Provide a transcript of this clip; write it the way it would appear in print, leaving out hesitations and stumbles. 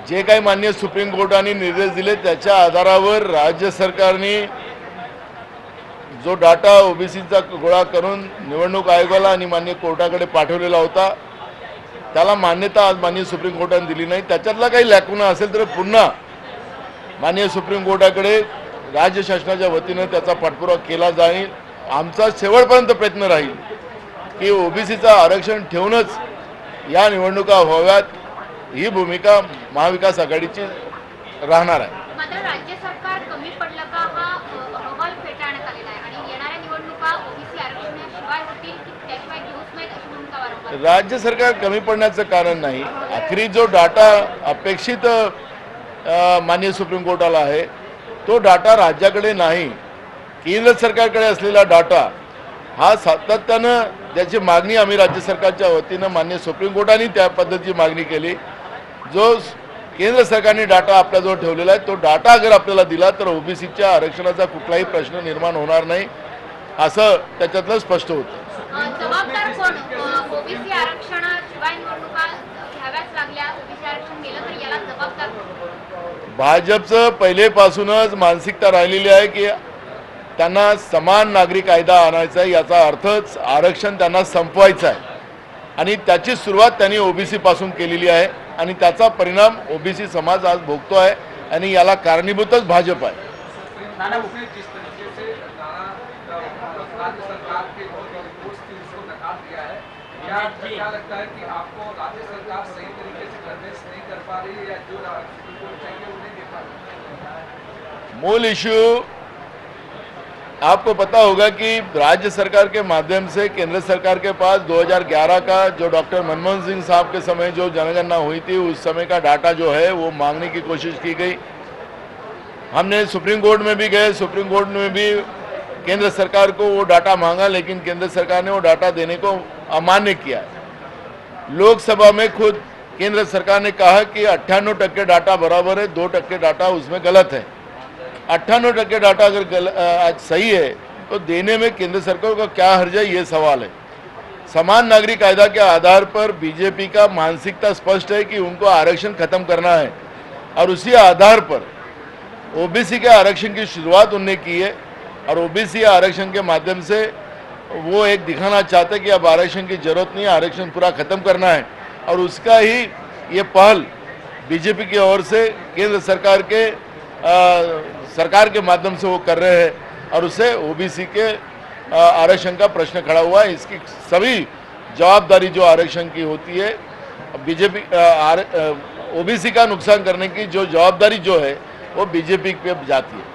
जे काही माननीय सुप्रीम कोर्टाने निर्देश दिले त्याच्या आधारावर राज्य सरकारने जो डाटा ओबीसीचा गोळा करून निवडणूक आयोगाला आणि माननीय कोर्टाकडे पाठवलेला होता त्याला मान्यता आज माननीय सुप्रीम कोर्टाने दिली नाही। त्याच्यातला काही लॅकुना असेल तर पुन्हा माननीय सुप्रीम कोर्टाकडे राज्य शासनाच्या वतीने त्याचा पाठपुरावा केला जाईल। आमचा शेवटपर्यंत प्रयत्न राहील की ओबीसीचा आरक्षण ठेवूनच या निवडणुका व्हाव्यात, ही भूमिका महाविकास आघाडीची राहणार आहे। मात्र राज्य सरकार कमी पडलं का हा अहवाल फेटाळण्यात आलेला आहे आणि येणाऱ्या निवडणुका ओबीसी आरक्षणाशिवाय होतील की त्याशिवाय घेऊच नाहीत अशी भूमिका वारंवार राज्य सरकार कमी पडण्याचं कारण नाही। आखरी जो डाटा अपेक्षित माननीय सुप्रीम कोर्टाला आहे तो डाटा राज्याकडे नाही, केंद्र सरकारकडे असलेला डाटा हा सातत्यानं त्याची मागणी आम्ही राज्य सरकारच्या वतीनं माननीय सुप्रीम कोर्टाने त्या पद्धतीची मागणी केली। जो केंद्र सरकारने डाटा आपल्याजवळ ठेवलेला आहे तो डाटा अगर आपल्याला दिला तर ओबीसीच्या आरक्षणाचा कुठलाही प्रश्न निर्माण होणार नाही असं त्याच्यातलं स्पष्ट होतं। जबाबदार कोण? ओबीसी आरक्षणाशिवाय निवडणुका घ्याव्याच लागल्या, ओबीसी आरक्षण गेलं तर याला जबाबदार कोण? भाजपचं पहिलेपासूनच मानसिकता राहिलेली आहे की त्यांना समान नागरी कायदा आणायचा आहे, याचा अर्थच आरक्षण त्यांना संपवायचं आहे आणि त्याची सुरुवात त्यांनी ओबीसी पासून केलेली आहे आणि त्याचा परिणाम ओबीसी समाज आज भोगतो आहे आणि याला कारणीभूतच भाजप आहे। क्या लगता है कि आपको राज्य सरकार सही तरीके से कन्विंस नहीं कर पा रही है या जो रिपोर्ट चाहिए वो नहीं दे पा रही? मूल इश्यू आपको पता होगा कि राज्य सरकार के माध्यम से केंद्र सरकार के पास 2011 का जो डॉक्टर मनमोहन सिंह साहब के समय जो जनगणना हुई थी उस समय का डाटा जो है वो मांगने की कोशिश की गई। हमने सुप्रीम कोर्ट में भी गए, सुप्रीम कोर्ट में भी केंद्र सरकार को वो डाटा मांगा लेकिन केंद्र सरकार ने वो डाटा देने को अमान्य किया। लोकसभा में खुद केंद्र सरकार ने कहा कि 98% डाटा बराबर है, 2% डाटा उसमें गलत है। 98% डाटा अगर आज सही है तो देने में केंद्र सरकार का क्या हर्ज है, ये सवाल है। समान नागरिक कायदा के आधार पर बीजेपी का मानसिकता स्पष्ट है कि उनको आरक्षण खत्म करना है और उसी आधार पर ओबीसी के आरक्षण की शुरुआत उन्होंने की है और ओबीसी आरक्षण के माध्यम से वो एक दिखाना चाहते कि अब आरक्षण की जरूरत नहीं है, आरक्षण पूरा खत्म करना है और उसका ही ये पहल बीजेपी की ओर से केंद्र सरकार के माध्यम से वो कर रहे हैं और उससे ओबीसी के आरक्षण का प्रश्न खड़ा हुआ है। इसकी सभी जवाबदारी जो आरक्षण की होती है बीजेपी ओबीसी का नुकसान करने की जो जवाबदारी जो है वो बीजेपी पे जाती है।